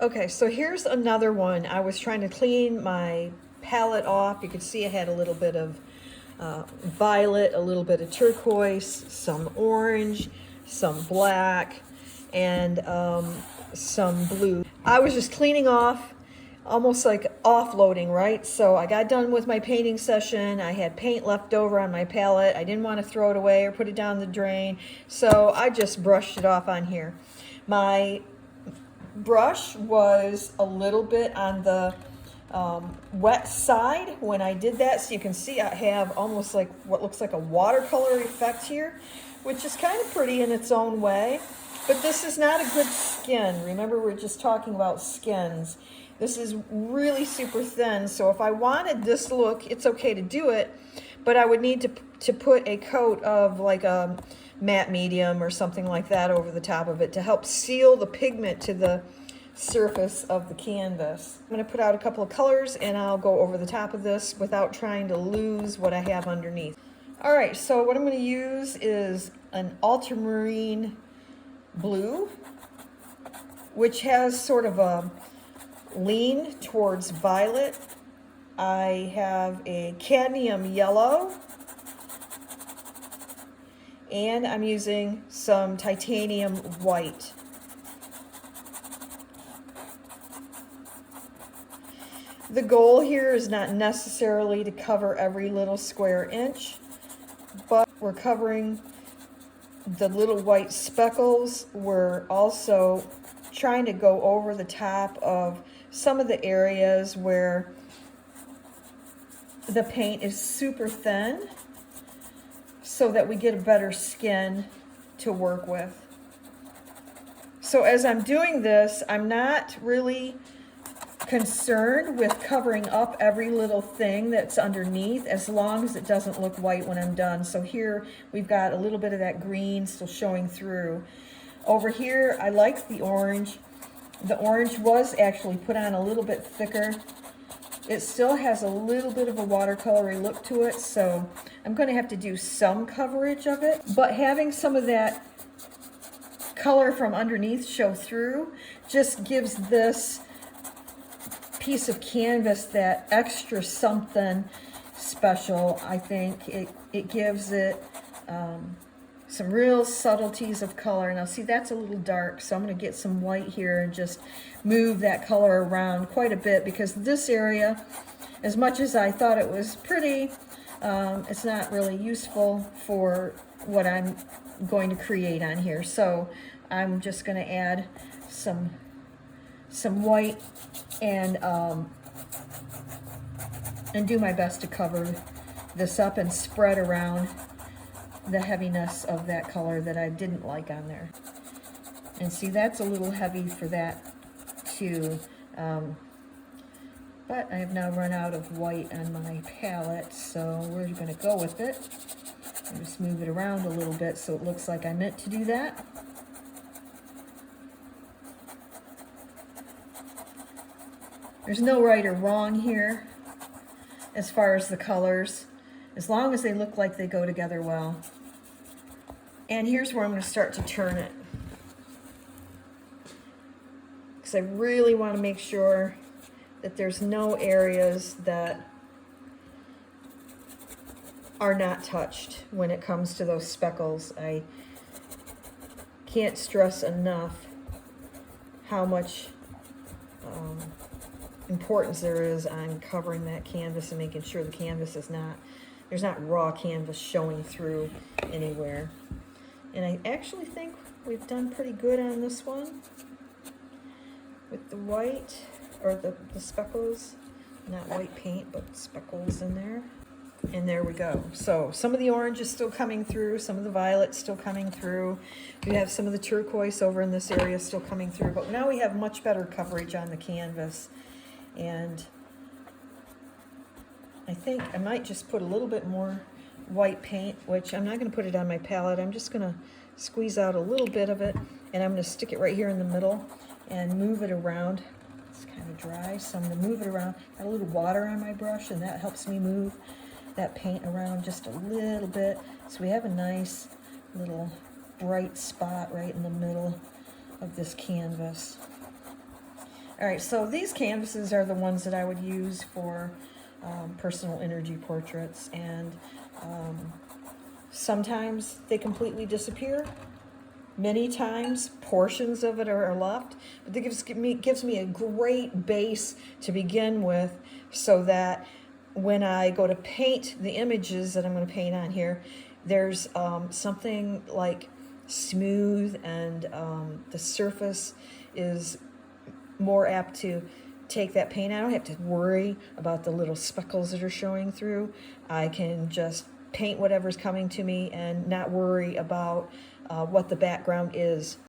Okay, so here's another one. I was trying to clean my palette off. You could see I had a little bit of violet, a little bit of turquoise, some orange, some black, and some blue. I was just cleaning off, almost like offloading, right? So I got done with my painting session. I had paint left over on my palette. I didn't want to throw it away or put it down the drain, so I just brushed it off on here. My brush was a little bit on the wet side when I did that, so you can see I have almost like what looks like a watercolor effect here, which is kind of pretty in its own way. But this is not a good skin. Remember, we're just talking about skins. This is really super thin, so if I wanted this look, it's okay to do it, but I would need to put a coat of like a matte medium or something like that over the top of it to help seal the pigment to the surface of the canvas. I'm going to put out a couple of colors and I'll go over the top of this without trying to lose what I have underneath. All right, so what I'm going to use is an ultramarine blue, which has sort of a lean towards violet. I have a cadmium yellow, and I'm using some titanium white. The goal here is not necessarily to cover every little square inch, but we're covering the little white speckles. We're also trying to go over the top of some of the areas where the paint is super thin so that we get a better skin to work with. So as I'm doing this, I'm not really concerned with covering up every little thing that's underneath, as long as it doesn't look white when I'm done. So here we've got a little bit of that green still showing through. Over here, I like the orange. The orange was actually put on a little bit thicker. It still has a little bit of a watercolory look to it, so I'm going to have to do some coverage of it. But having some of that color from underneath show through just gives this piece of canvas that extra something special. I think it gives it some real subtleties of color. Now see, that's a little dark, so I'm going to get some white here and just move that color around quite a bit, because this area, as much as I thought it was pretty, it's not really useful for what I'm going to create on here. So I'm just going to add some white and do my best to cover this up and spread around the heaviness of that color that I didn't like on there. And see, that's a little heavy for that too. But I have now run out of white on my palette, so we're going to go with it. And just move it around a little bit so it looks like I meant to do that. There's no right or wrong here as far as the colors, as long as they look like they go together well. And here's where I'm going to start to turn it, because I really want to make sure that there's no areas that are not touched when it comes to those speckles. I can't stress enough how much importance there is on covering that canvas and making sure the canvas is there's not raw canvas showing through anywhere. And I actually think we've done pretty good on this one with the white, or the speckles, not white paint, but speckles in there. And there we go. So some of the orange is still coming through, some of the violet still coming through. We have some of the turquoise over in this area still coming through, but now we have much better coverage on the canvas. And I think I might just put a little bit more white paint, which I'm not going to put it on my palette. I'm just going to squeeze out a little bit of it, and I'm going to stick it right here in the middle and move it around. It's kind of dry, so I'm going to move it around. Got a little water on my brush, and that helps me move that paint around just a little bit. So we have a nice little bright spot right in the middle of this canvas. All right, so these canvases are the ones that I would use for personal energy portraits, and sometimes they completely disappear. Many times, portions of it are left, but that gives me a great base to begin with, so that when I go to paint the images that I'm going to paint on here, there's something like smooth, and the surface is more apt to take that paint. I don't have to worry about the little speckles that are showing through. I can just paint whatever's coming to me and not worry about what the background is.